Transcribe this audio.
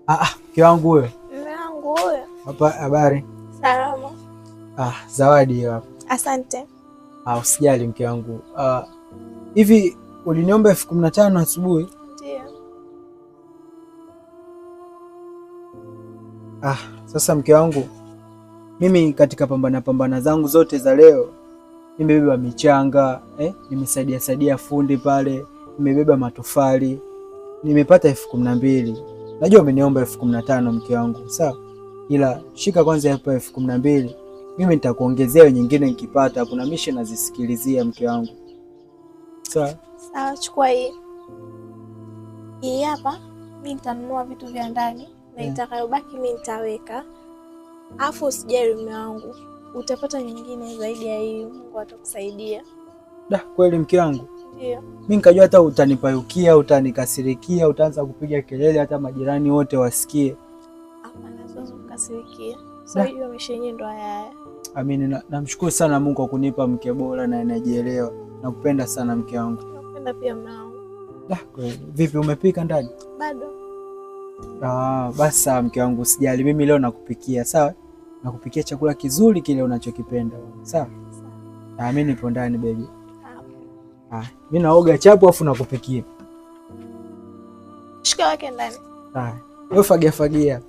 Mke wangu huyo. Mume wangu huyo. Hapa habari? Salama. Zawadi hiyo hapa. Asante. Usijali mke wangu. Hivi uliniomba 15,000 asubuhi? Ndio. Sasa mke wangu, mimi katika pambana zangu zote za leo nimebeba michanga, nimesaidia fundi pale, nimebeba matofali, nimepata 12,000. Najua umeniomba 15,000 mke wangu, sawa? Ila shika kwanza hapa 12,000. Mimi nitakuongezea nyingine nikipata. Kuna mishe nazisikilizia mke wangu. Sawa? Sawa, chukua hii. Hii hapa mimi nitanunua vitu vya ndani na itakayobaki mimi nitaweka. Afu usijali mume wangu, utapata nyingine zaidi ya hii. Mungu atakusaidia. Kweli mke wangu? Ndio. Mimi nikajua hata utanipayukia, utanikasirikia, utaanza kupiga kelele hata majirani wote wasikie. Hapana, siwezi kukasirikia. Sasa hiyo mishenye ndo haya. Amini, namshukuru sana Mungu kwa kunipa mke bora na anajielewa. Nakupenda sana mke wangu. Nakupenda pia mume wangu. Kweli. Vipi, umepika ndani? Bado. Basi sawa mke wangu, usijali. Mimi leo nakupikia, sawa? Nakupikia chakula kizuri kile unachokipenda. Sawa? Mimi nipo ndani baby. Mimi naoga chapu afu nakupikia. Shika wake ndani. Wewe fagia.